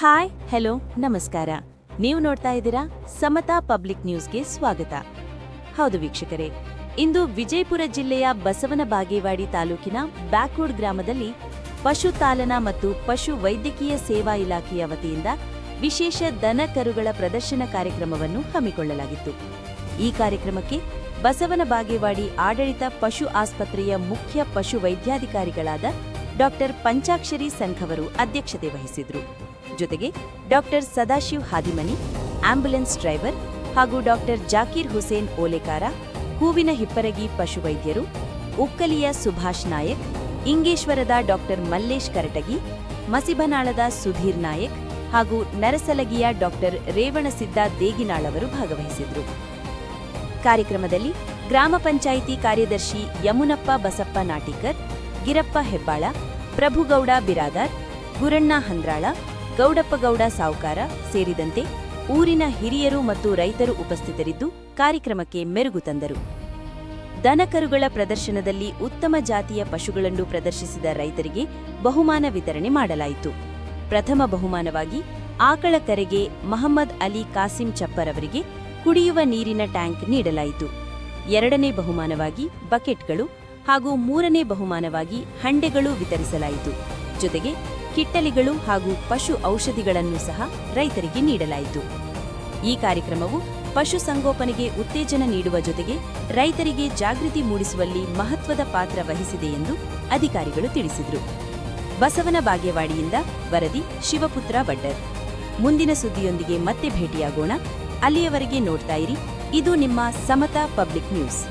Hi hello ನಮಸ್ಕಾರ. ನೀವು ನೋಡ್ತಾ ಇದ್ದೀರಾ ಸಮತಾ ಪಬ್ಲಿಕ್ ನ್ಯೂಸ್ಗೆ ಸ್ವಾಗತ. ಹೌದು ವೀಕ್ಷಕರೇ, ಇಂದು ವಿಜಯಪುರ ಜಿಲ್ಲೆಯ ಬಸವನ ಬಾಗೇವಾಡಿ ತಾಲೂಕಿನ ಬ್ಯಾಕ್ವುಡ್ ಗ್ರಾಮದಲ್ಲಿ ಪಶು ತಾಲನಾ ಮತ್ತು ಪಶು ವೈದ್ಯಕೀಯ ಸೇವಾ ಇಲಾಖೆಯ ವತಿಯಿಂದ ವಿಶೇಷ ದನ ಕರುಗಳ ಪ್ರದರ್ಶನ ಕಾರ್ಯಕ್ರಮವನ್ನು ಹಮ್ಮಿಕೊಳ್ಳಲಾಗಿತ್ತು. ಈ ಕಾರ್ಯಕ್ರಮಕ್ಕೆ ಬಸವನ ಬಾಗೇವಾಡಿ ಆಡಳಿತ ಪಶು ಆಸ್ಪತ್ರೆಯ ಮುಖ್ಯ ಪಶು ವೈದ್ಯಾಧಿಕಾರಿಗಳಾದ ಡಾ ಪಂಚಾಕ್ಷರಿ ಸಂಘವರು ಅಧ್ಯಕ್ಷತೆ ವಹಿಸಿದ್ರು. ಜೊತೆಗೆ ಡಾ ಸದಾಶಿವ್ ಹಾದಿಮನಿ, ಆಂಬ್ಯುಲೆನ್ಸ್ ಡ್ರೈವರ್ ಹಾಗೂ ಡಾ ಜಾಕೀರ್ ಹುಸೇನ್ ಓಲೇಕಾರ, ಹೂವಿನ ಹಿಪ್ಪರಗಿ ಪಶುವೈದ್ಯರು, ಉಕ್ಕಲಿಯ ಸುಭಾಷ್ ನಾಯಕ್, ಇಂಗೇಶ್ವರದ ಡಾ ಮಲ್ಲೇಶ್ ಕರಟಗಿ, ಮಸಿಬನಾಳದ ಸುಧೀರ್ ನಾಯಕ್ ಹಾಗೂ ನರಸಲಗಿಯ ಡಾ ರೇವಣಸಿದ್ದ ದೇಗಿನಾಳವರು ಭಾಗವಹಿಸಿದ್ರು. ಕಾರ್ಯಕ್ರಮದಲ್ಲಿ ಗ್ರಾಮ ಪಂಚಾಯಿತಿ ಕಾರ್ಯದರ್ಶಿ ಯಮುನಪ್ಪ ಬಸಪ್ಪ ನಾಟಿಕರ್, ಗಿರಪ್ಪ ಹೆಬ್ಬಾಳ, ಪ್ರಭುಗೌಡ ಬಿರಾದಾರ್, ಗುರಣ್ಣ ಹಂದ್ರಾಳ, ಗೌಡಪ್ಪಗೌಡ ಸಾವುಕಾರ ಸೇರಿದಂತೆ ಊರಿನ ಹಿರಿಯರು ಮತ್ತು ರೈತರು ಉಪಸ್ಥಿತರಿದ್ದು ಕಾರ್ಯಕ್ರಮಕ್ಕೆ ಮೆರುಗು ತಂದರು. ದನಕರುಗಳ ಪ್ರದರ್ಶನದಲ್ಲಿ ಉತ್ತಮ ಜಾತಿಯ ಪಶುಗಳನ್ನು ಪ್ರದರ್ಶಿಸಿದ ರೈತರಿಗೆ ಬಹುಮಾನ ವಿತರಣೆ ಮಾಡಲಾಯಿತು. ಪ್ರಥಮ ಬಹುಮಾನವಾಗಿ ಆಕಳ ಕರೆಗೆ ಮಹಮ್ಮದ್ ಅಲಿ ಕಾಸಿಂ ಚಪ್ಪರ್ ಅವರಿಗೆ ಕುಡಿಯುವ ನೀರಿನ ಟ್ಯಾಂಕ್ ನೀಡಲಾಯಿತು. ಎರಡನೇ ಬಹುಮಾನವಾಗಿ ಬಕೆಟ್ಗಳು ಹಾಗೂ ಮೂರನೇ ಬಹುಮಾನವಾಗಿ ಹಂಡೆಗಳು ವಿತರಿಸಲಾಯಿತು. ಜೊತೆಗೆ ಕಿಟ್ಟಲಿಗಳು ಹಾಗೂ ಪಶು ಔಷಧಿಗಳನ್ನು ಸಹ ರೈತರಿಗೆ ನೀಡಲಾಯಿತು. ಈ ಕಾರ್ಯಕ್ರಮವು ಪಶು ಸಂಗೋಪನೆಗೆ ಉತ್ತೇಜನ ನೀಡುವ ಜೊತೆಗೆ ರೈತರಿಗೆ ಜಾಗೃತಿ ಮೂಡಿಸುವಲ್ಲಿ ಮಹತ್ವದ ಪಾತ್ರ ವಹಿಸಿದೆ ಎಂದು ಅಧಿಕಾರಿಗಳು ತಿಳಿಸಿದರು. ಬಸವನ ಬಾಗೇವಾಡಿಯಿಂದ ವರದಿ ಶಿವಪುತ್ರ ಬಡ್ಡರ್. ಮುಂದಿನ ಸುದ್ದಿಯೊಂದಿಗೆ ಮತ್ತೆ ಭೇಟಿಯಾಗೋಣ. ಅಲ್ಲಿಯವರೆಗೆ ನೋಡ್ತಾ ಇರಿ, ಇದು ನಿಮ್ಮ ಸಮತಾ ಪಬ್ಲಿಕ್ ನ್ಯೂಸ್.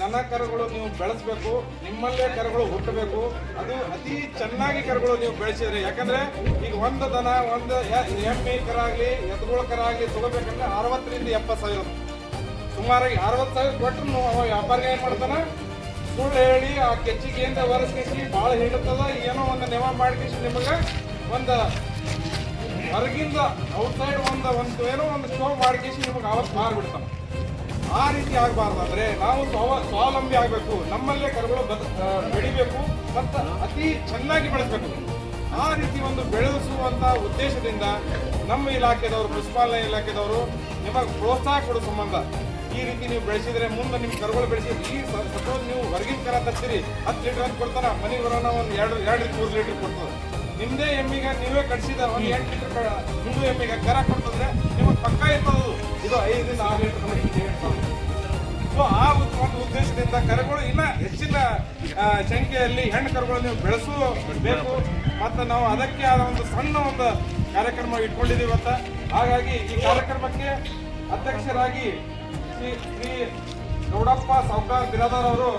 ದನ ಕರುಗಳು ನೀವು ಬೆಳೆಸಬೇಕು, ನಿಮ್ಮಲ್ಲೇ ಕರುಗಳು ಹುಟ್ಟಬೇಕು. ಅದು ಅತಿ ಚೆನ್ನಾಗಿ ಕರುಗಳು ನೀವು ಬೆಳೆಸಿದ್ರಿ. ಯಾಕಂದ್ರೆ ಈಗ ಒಂದು ದನ, ಒಂದು ಎಮ್ಮೆ ಕರ ಆಗಲಿ, ಎತ್ತುಗಳ ಕರ ಆಗಲಿ ತಗೋಬೇಕಂದ್ರೆ 60 ರಿಂದ 70 ಸಾವಿರ, ಸುಮಾರಾಗಿ 60 ಸಾವಿರ ಕೊಟ್ಟರು ಅವ ವ್ಯಾಪಾರಿಗೆ ಏನ್ ಮಾಡ್ತಾನ, ಸುಳ್ಳು ಹೇಳಿ ಆ ಕೆಚ್ಚಿಗೆ ಏನ್ ಒರೆಸ್ಕೇಸಿ ಭಾಳ ಹಿಡಿತದ, ಏನೋ ಒಂದು ನೆವ ಮಾಡ್ಕೇಸಿ ನಿಮಗೆ ಒಂದು ಹೊರಗಿಂದ ಔಟ್ಸೈಡ್ ಒಂದು ಏನೋ ಒಂದು ಶೋ ಮಾಡ್ಕೇಸಿ ನಿಮಗೆ ಅವತ್ತು ಮಾರ್ಬಿಡ್ತಾನೆ. ಆ ರೀತಿ ಆಗಬಾರ್ದಂದ್ರೆ ನಾವು ಸ್ವಾವಲಂಬಿ ಆಗಬೇಕು, ನಮ್ಮಲ್ಲೇ ಕರುಗಳು ಬೆಳಿಬೇಕು ಮತ್ತು ಅತಿ ಚೆನ್ನಾಗಿ ಬೆಳೆಸಬೇಕು. ಆ ರೀತಿ ಒಂದು ಬೆಳೆಸುವಂಥ ಉದ್ದೇಶದಿಂದ ನಮ್ಮ ಇಲಾಖೆದವರು, ಪಶುಪಾಲನಾ ಇಲಾಖೆದವರು ನಿಮಗೆ ಪ್ರೋತ್ಸಾಹ ಕೊಡೋ ಸಂಬಂಧ ಈ ರೀತಿ ನೀವು ಬೆಳೆಸಿದ್ರೆ ಮುಂದೆ ನಿಮ್ಮ ಕರುಗಳು ಬೆಳೆಸಿದ್ರೆ, ಈ ಸಪೋಸ್ ನೀವು ಹೊರಗಿನ ಕರ ತರ್ತೀರಿ 10 ಲೀಟರ್ ಅಂತ ಕೊಡ್ತಾರ, ಮನೆಗೆ ಬರೋಣ ಒಂದು 2-3 ಲೀಟರ್ ಕೊಡ್ತದೆ. ನಿಮ್ಮದೇ ಎಮ್ಮಿಗೆ ನೀವೇ ಕಟ್ಸಿದ ಒಂದು 8 ಲೀಟರ್ ಹಿಂದೂ ಎಮ್ಮಿಗೆ ಕರ ಕೊಡ್ತಂದ್ರೆ ನಿಮಗೆ ಪಕ್ಕ ಇರ್ತದೆ ಇದು 5 ರಿಂದ 6 ಲೀಟರ್ ಇರ್ತದೆ. ಸೊ ಆ ಒಂದು ಉದ್ದೇಶದಿಂದ ಕರುಗಳು ಇನ್ನ ಹೆಚ್ಚಿನ ಸಂಖ್ಯೆಯಲ್ಲಿ ಹೆಣ್ಣು ಕರುಗಳು ನೀವು ಬೆಳೆಸಬೇಕು ಮತ್ತು ನಾವು ಅದಕ್ಕೆ ಆದ ಒಂದು ಸಣ್ಣ ಒಂದು ಕಾರ್ಯಕ್ರಮ ಇಟ್ಕೊಂಡಿದ್ದೀವಿ ಅಂತ. ಹಾಗಾಗಿ ಈ ಕಾರ್ಯಕ್ರಮಕ್ಕೆ ಅಧ್ಯಕ್ಷರಾಗಿ ಶ್ರೀ ಗೌಡಪ್ಪ ಸಾವ್ಕಾರ್ ಬಿರಾದಾರ್ ಅವರು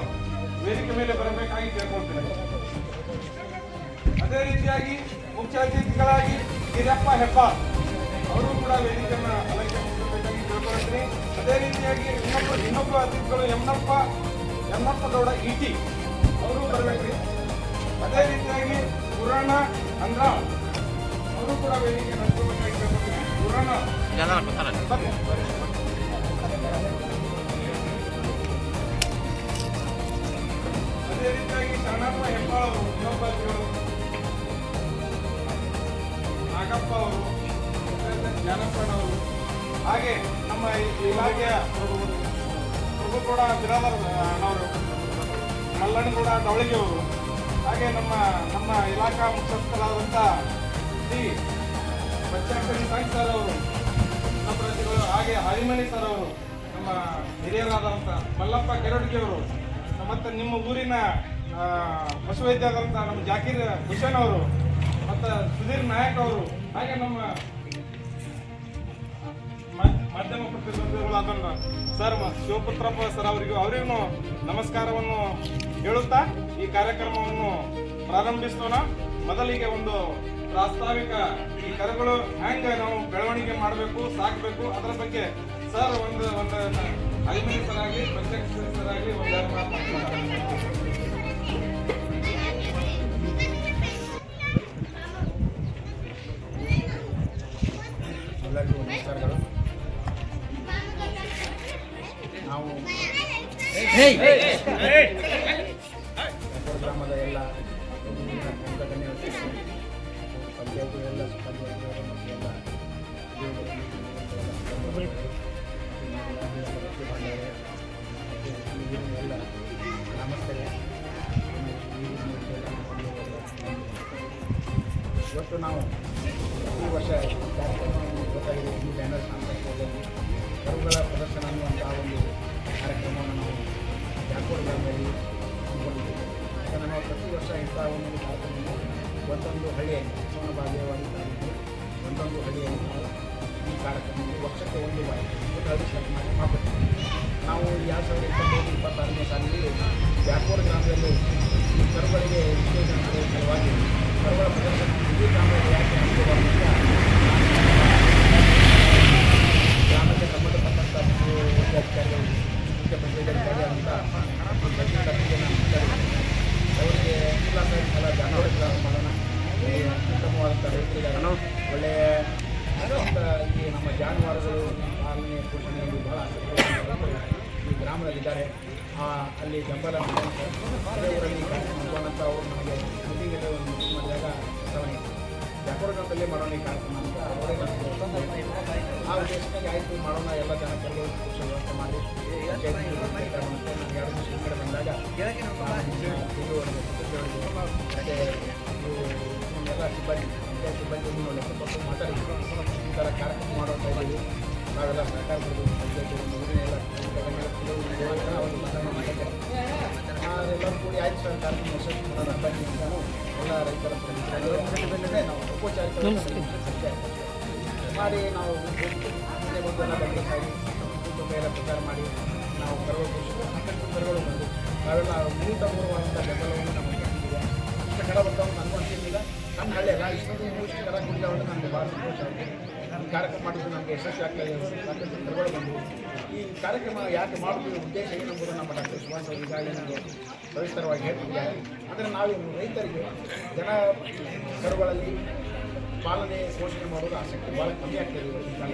ವೇದಿಕೆ ಮೇಲೆ ಬರಬೇಕಾಗಿ ಕೇಳ್ಕೊಳ್ತೇನೆ. ಅದೇ ರೀತಿಯಾಗಿ ಮುಖ್ಯ ಅತಿಥಿಗಳಾಗಿ ಗಿರಪ್ಪ ಹೆಬ್ಬಾರ್ ಅವರು ಕೂಡ ವೇದಿಕೆಯನ್ನು ಅಲಂಕರಿಸಬೇಕಾಗಿ ಕೇಳ್ಕೊಳ್ತೀನಿ. ಅದೇ ರೀತಿಯಾಗಿ ಇನ್ನೊಬ್ಬ ಅತಿಥಿಗಳು ಯಮನಪ್ಪ ಗೌಡ ಇಟಿ ಅವರು ಬರಬೇಕ್ರಿ. ಅದೇ ರೀತಿಯಾಗಿ ಪುರಾಣ ಅಂದ್ರ ಅವರು ಕೂಡ ವೇದಿಕೆ ನಡೆಸಬೇಕಾಗಿ ಕೇಳ್ಕೊಳ್ತೀನಿ. ಪುರಾಣ ಅದೇ ರೀತಿಯಾಗಿ ಶರಣಪ್ಪ ಹೆಬ್ಬಾಳ್ ಅವರು, ಇನ್ನೊಬ್ಬ ನಾಗಪ್ಪ ಅವರು, ಜ್ಞಾನಪ್ಪನವರು, ಹಾಗೆ ನಮ್ಮ ಇಲಾಖೆಯ ಪ್ರಭುಗೌಡ ಬಿರಾದಾರ್ ಅಣ್ಣವರು, ಮಲ್ಲಣ್ಣಗೌಡ ಡವಳಿಗೆ ಅವರು, ಹಾಗೆ ನಮ್ಮ ಇಲಾಖಾ ಮುಖ್ಯಸ್ಥರಾದಂಥ ಶ್ರೀ ಬಚ್ಚಾಕರಿ ಸಾಂಗ್ ಸರ್ ಅವರು, ನಮ್ಮ ಪ್ರತಿಗಳು, ಹಾಗೆ ಹರಿಮಣಿ ಸರ್ ಅವರು, ನಮ್ಮ ಹಿರಿಯರಾದಂಥ ಮಲ್ಲಪ್ಪ ಕೆರಡ್ಗಿ ಅವರು, ಮತ್ತು ನಿಮ್ಮ ಊರಿನ ಪಶುವೈದ್ಯ ಆದಂಥ ನಮ್ಮ ಜಾಕೀರ್ ಹುಸೇನ್ ಅವರು, ಮತ್ತು ಸುಧೀರ್ ನಾಯಕ್ ಅವರು, ಹಾಗೆ ನಮ್ಮ ಮಾಧ್ಯಮ ಪ್ರತಿನಿಧಿಗಳಾದ ಸರ್ ಶಿವಪುತ್ರಪ್ಪ ಸರ್ ಅವರಿಗೂ ನಮಸ್ಕಾರವನ್ನು ಹೇಳುತ್ತಾ ಈ ಕಾರ್ಯಕ್ರಮವನ್ನು ಪ್ರಾರಂಭಿಸೋಣ. ಮೊದಲಿಗೆ ಒಂದು ಪ್ರಾಸ್ತಾವಿಕ, ಈ ಕರುಗಳು ಹ್ಯಾಂಗ ನಾವು ಬೆಳವಣಿಗೆ ಮಾಡಬೇಕು, ಸಾಕಬೇಕು, ಅದರ ಬಗ್ಗೆ ಸರ್ ಒಂದು ಐದು ಸರ್ ಆಗಲಿ, ಸರ್ ಆಗಲಿ ಒಂದು ಮಾತಾಡ್ತಾರೆ. ಎಲ್ಲರಿಗೂ ನಮಸ್ಕಾರಗಳು. ನಾವು ಗ್ರಾಮದ ಎಲ್ಲ ಪಂಚಾಯತ್ ಎಲ್ಲ ಎಲ್ಲ ಗ್ರಾಮಸ್ಥರೇ, ಇವತ್ತು ನಾವು ಈ ವರ್ಷ ಕಾರ್ಯಕ್ರಮವನ್ನು ಗೊತ್ತಾಗಿದೆ. ಈ ಬ್ಯಾನರ್ ಸಾಂಸ್ಕೃತಿಕದಲ್ಲಿ ಕರುಗಳ ಪ್ರದರ್ಶನ ಅನ್ನುವಂತಹ ಒಂದು ಕಾರ್ಯಕ್ರಮವನ್ನು ನಾವು ಜಾಕೋಡ್ ಗ್ರಾಮದಲ್ಲಿ ಹಮ್ಮಿಕೊಂಡಿದ್ದೇವೆ. ಯಾಕಂದರೆ ನಾವು ಪ್ರತಿ ವರ್ಷ ಇಂತಹ ಒಂದು ಕಾರ್ಯಕ್ರಮವನ್ನು ಒಂದೊಂದು ಹಳ್ಳಿಯಲ್ಲಿ ಬಾಲ್ಯವಾಗಿ ಒಂದೊಂದು ಹಳ್ಳಿಯಲ್ಲಿ ನಾವು ಈ ಕಾರ್ಯಕ್ರಮವನ್ನು ವರ್ಷಕ್ಕೆ ಒಂದು ಬಾರಿ ಹಳ್ಳಿ ಸ್ಟಾರ್ಟ್ ಮಾಡಬೇಕು. ನಾವು 2025-26ನೇ ಸಾಲಿನಲ್ಲಿ ಜಾಕೋಡ್ ಗ್ರಾಮದಲ್ಲಿ ಈ ಕರುಗಳಿಗೆ ವಿಶೇಷ ಸಲುವಾಗಿ ಕರುಗಳ ಪ್ರದರ್ಶನ ಇಡೀ ಗ್ರಾಮದಲ್ಲಿ ಯಾಕೆ ಹಮ್ಮಿಕೊಳ್ಳುವಂಥ ಗ್ರಾಮಕ್ಕೆ ಸಂಬಂಧಪಟ್ಟಂಥ ಅಧಿಕಾರಿಗಳು, ಮುಖ್ಯ ಪಂಚಾಯತ್ ಅಧಿಕಾರಿ ಅಂತ ಅವರಿಗೆ ಎಲ್ಲ ಜಾನುವಾರು ಗ್ರಾಮ ಮಾಡೋಣ, ಉತ್ತಮವಾದಂಥ ರೈತರಿಗಾಗಿ ಒಳ್ಳೆಯ ಈ ನಮ್ಮ ಜಾನುವಾರುಗಳು ಪಾಲನೆ ಪೋಷಣೆಯಲ್ಲಿ ಬಹಳ ಆಸಕ್ತಿ ಈ ಗ್ರಾಮದಲ್ಲಿದ್ದಾರೆ. ಅಲ್ಲಿ ಬೆಂಬಲ ಅದೇ ಊರಲ್ಲಿ ಮಾಡುವಂಥ ಅವರು ನಮಗೆ ಮೀಟಿಂಗಲ್ಲಿ ಮೀಟಿಂಗ್ ಮಾಡಿದಾಗ ಜಾಕೋಡ್ ಗ್ರಾಮದಲ್ಲಿ ಮಾಡೋಣ ಈ ಕಾರ್ಯಕ್ರಮ ಅಂತ ಅವರೇ ಆ ಉದ್ದೇಶಕ್ಕಾಗಿ ಆಯಿತು ಮಾಡೋಣ, ಎಲ್ಲ ಜನಕರಿಗೆ ವ್ಯವಸ್ಥೆ ಮಾಡಿ ನನಗೆ 2 ದಿವಸ ಕಡೆ ಬಂದಾಗ ಮತ್ತು ಎಲ್ಲ ಸಿಬ್ಬಂದಿ ಪಂಚಾಯತ್ ಸಿಬ್ಬಂದಿ ಲೆಕ್ಕಪಟ್ಟು ಮಾತಾಡಿ ಈ ಥರ ಕಾರ್ಯಕ್ರಮ ಮಾಡುವಂಥ ಇದ್ದೀವಿ. ನಾವೆಲ್ಲ ಸಹಕಾರ ಕೊಡಬೇಕು, ಪಂಚಾಯತ್ ಊರಿನೆಲ್ಲ ಅದೆಲ್ಲರೂ ಕೂಡಿ ಆಯ್ತು ಸರ್ ಕಾರ್ಯಕ್ರಮ ಯಶಸ್ವಿ ಮಾಡೋಣ ಬಂದಿದ್ದಾನು ಎಲ್ಲ ರೈತರ ನಾವು ಔಪಚಾರಿಕ ಮಾಡಿ ನಾವು ಮುಂದೆ ಬಂದೆಲ್ಲ ಬೆಂಗಳೂರಾಗಿ ತುಂಬ ಎಲ್ಲ ಪ್ರಚಾರ ಮಾಡಿ ನಾವು ಕರುಗಳು ಪೋಷಿಸಿದ್ರೆ ಸಾಕಷ್ಟು ಕರುಗಳು ಬಂದು ನಾವೆಲ್ಲ ಮೂಲಭೂತವಾದಂಥ ಬೆಂಬಲವನ್ನು ನಮಗೆ ಕೊಟ್ಟಿದ್ದೀವಿ. ಇಷ್ಟು ಕರ ಬರ್ತಾವೆ ನನಗೂ ಅನಿಸಿಲ್ಲ. ನನ್ನ ಹಳ್ಳಿಯಲ್ಲ ಇಷ್ಟೊಂದು ಇಷ್ಟು ಕರ ಕುಡಿದವಳು ನನಗೆ ಭಾಳ ಸಂತೋಷ ಆಗಿದೆ. ಈ ಕಾರ್ಯಕ್ರಮ ಮಾಡಿದ್ದು ನಮಗೆ ಯಶಸ್ವಿ ಆಗ್ತಾ ಇದೆ. ಸಾಕಷ್ಟು ಕರುಗಳು ಬಂದು ಈ ಕಾರ್ಯಕ್ರಮ ಯಾಕೆ ಮಾಡುವ ಉದ್ದೇಶ ಏನೆಂಬುದು ನಮ್ಮ ಡಾಕ್ಟರ್ ಸುಭಾಷ್ ಅವರು ಈಗಾಗಲೇ ನಮಗೆ ಸವಿಸ್ತರವಾಗಿ ಹೇಳ್ತಿದ್ದಾರೆ. ಅಂದರೆ ನಾವು ರೈತರಿಗೆ ಜನ ಕರುಗಳಲ್ಲಿ ಪಾಲನೆ ಪೋಷಣೆ ಮಾಡೋದು ಆಸಕ್ತಿ ಭಾಳ ಕಮ್ಮಿ ಆಗ್ತದೆ ಇವತ್ತಿನ ಕಾಲ.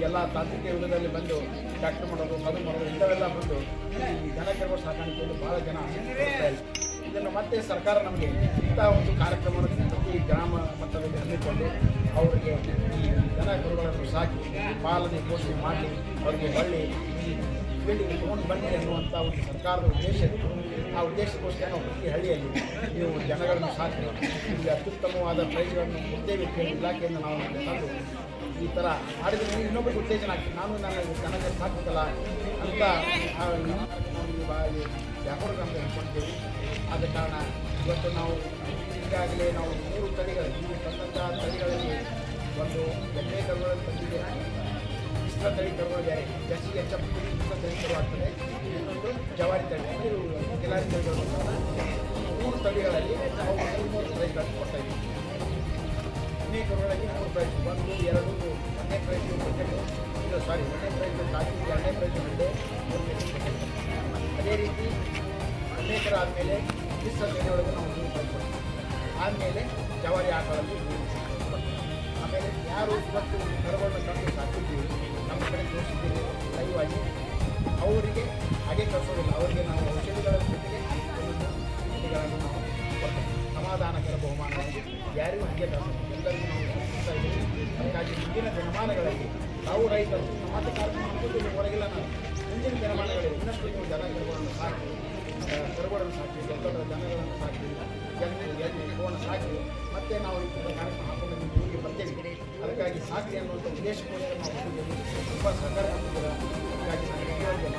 ಎಲ್ಲ ತಾಂತ್ರಿಕ ಯುಗದಲ್ಲಿ ಬಂದು ಟ್ಯಾಕ್ಟರ್ ಮಾಡೋದು ಅದು ಮಾಡೋದು ಇಂಥವೆಲ್ಲ ಬಂದು ಈ ದನ ಕರುಗಳ ಸಾಕಾಣಿಕೆಯಲ್ಲಿ ಭಾಳ ಜನ ಆಸಕ್ತಿ ತೋರಿಸ್ತಾ ಇಲ್ಲ. ಇದನ್ನು ಮತ್ತೆ ಸರ್ಕಾರ ನಮಗೆ ಇಂಥ ಒಂದು ಕಾರ್ಯಕ್ರಮವನ್ನು ಪ್ರತಿ ಗ್ರಾಮ ಮಟ್ಟದಲ್ಲಿ ಹಮ್ಮಿಕೊಂಡು ಅವರಿಗೆ ಈ ದನ ಕರುಗಳನ್ನು ಸಾಕಿ ಪಾಲನೆ ಪೋಷಣೆ ಮಾಡಿ ಅವರಿಗೆ ಒಳ್ಳೆ ಈ ಫೀಲ್ಡಿಗೆ ತೊಗೊಂಡು ಬನ್ನಿ ಅನ್ನುವಂಥ ಒಂದು ಸರ್ಕಾರದ ಉದ್ದೇಶ ಇತ್ತು. ಆ ಉದ್ದೇಶಕ್ಕೋಸ್ಕರ ನಾವು ಪ್ರತಿ ಹಳ್ಳಿಯಲ್ಲಿ ನೀವು ಜನಗಳನ್ನು ಸಾಕಿ ನಿಮಗೆ ಅತ್ಯುತ್ತಮವಾದ ಪ್ರೈಸ್ಗಳನ್ನು ಕೊಡ್ತೇವೆ ಅಂತ ಹೇಳಿ ಇಲಾಖೆಯಿಂದ ನಾವು ತಂದು ಈ ಥರ ಮಾಡಿದ್ರೆ ಇನ್ನೊಬ್ಬರಿಗೆ ಉತ್ತೇಜನ ಆಗ್ತದೆ. ನಾನು ನನ್ನ ಜನಕ್ಕೆ ಸಾಕಬೇಕಲ್ಲ ಅಂತ ವ್ಯಾಪಾರ ಗ್ರಾಮದಲ್ಲಿ ಅಂದ್ಕೊಂಡಿದ್ದೇವೆ. ಆದ ಕಾರಣ ಇವತ್ತು ನಾವು ಈಗಾಗಲೇ ನಾವು 3 ತಳಿಗಳು ತಂದಂಥ ತಳಿಗಳಲ್ಲಿ ಒಂದು ಎಣ್ಣೆ ಕರುಗಳನ್ನು ತಂದಿದ್ದೇನೆ. ಮಿಶ್ರ ತಳಿ ಕರುಗಳು ಬೇರೆ ಜಾಸ್ತಿ ಹೆಚ್ಚು ಮಿಶ್ರ ತಳಿ ಕರು ಆಗ್ತದೆ. ಇನ್ನೊಂದು ಜವಾರಿ ತಳಿ ಅಂದರೆ ಗಿಲಾರಿ ತಳಿಗಳು ಬರ್ತಾರೆ. 3 ತಳಿಗಳಲ್ಲಿ ನಾವು 3 ಪ್ರೈಸ್ಗಳನ್ನು ಕೊಡ್ತಾ ಇದ್ದೀವಿ. ಎಣ್ಣೆ ಕರುಗಳಲ್ಲಿ 3 ಪ್ರೈಸ್ 1, 2 ಒಂದನೇ ಪ್ರೈಸು ಒಂದನೇ ಪ್ರೈಸು ಕಾಫಿ 2ನೇ ಪ್ರೈಸು ಹಂಡೆ 3ನೇ. ಅದೇ ರೀತಿ ಅನೇಕರ ಆದಮೇಲೆ ಮಿಶ್ರ ತಳಿಯೊಳಗೆ ನಾವು 3 ಪ್ರೈಸ್ ಕೊಡ್ತೀವಿ. ಆದಮೇಲೆ ಜವಾರಿ ಆಕಳಲ್ಲಿ 3 ಆಮೇಲೆ ಯಾರು ಇವತ್ತು ಕರುಗಳನ್ನು ತಂದು ಸಾಕಿದ್ದೀವಿ ನಮ್ಮ ಕಡೆ ತೋರಿಸಿದ್ದೀವಿ ಲೈವಾಗಿ ಅವರಿಗೆ ಹಾಗೆ ಕಳಿಸೋದಿಲ್ಲ. ಅವರಿಗೆ ನಾವು ಔಷಧಿಗಳ ಜೊತೆಗೆ ಔಷಧಿಗಳನ್ನು ನಾವು ಕೊಡ್ತೇವೆ. ಸಮಾಧಾನಕರ ಬಹುಮಾನವಾಗಿ ಯಾರಿಗೂ ಹಾಗೆ ಕಳಿಸೋದು ಎಲ್ಲರಿಗೂ ನಾವು ಕಲಿಸ್ತಾ ಇದ್ದೀವಿ. ಹಾಗಾಗಿ ಮುಂದಿನ ದಿನಮಾನಗಳಲ್ಲಿ ನಾವು ರೈತರು ಮತ್ತೆ ಕಾರ್ಯಕ್ರಮ ಹೊರಗಿಲ್ಲ. ನಾವು ಮುಂದಿನ ದಿನಮಾನಗಳಲ್ಲಿ ಇನ್ನಷ್ಟು ನೀವು ಜನ ಕರುಗಳನ್ನು ಸಾಕಿ ಕರುಗಳನ್ನು ಸಾಕಿ ದೊಡ್ಡ ದೊಡ್ಡ ಜನಗಳನ್ನು ಸಾಕಿ ಎಣ್ಣೆ ಗೋವನ್ನು ಸಾಕಿ ಮತ್ತೆ ನಾವು ಈ ಕಾರ್ಯಕ್ರಮ ಹಾಕೊಂಡು ನಿಮ್ಮ ಊರಿಗೆ ಬರ್ತೇವೆ. ಅದಕ್ಕಾಗಿ ಸಾಕಿ ಅನ್ನುವಂಥ ಉದ್ದೇಶಕ್ಕೋಸ್ಕರ ನಾವು ಬಂದಿದ್ದೇವೆ. ತುಂಬ ಸಹಕಾರ ಕೊಟ್ಟಿದ್ದೀರ. ಹಾಗಾಗಿ ನಾನು ಎಲ್ಲರಿಗೆ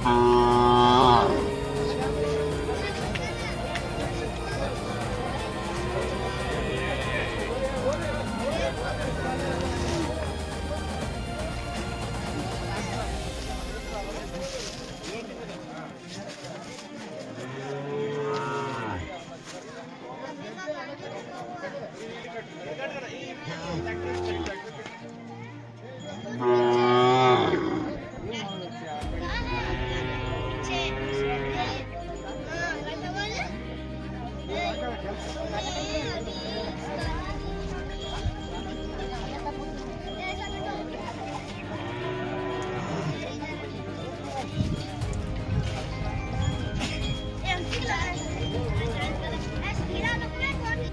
Ah.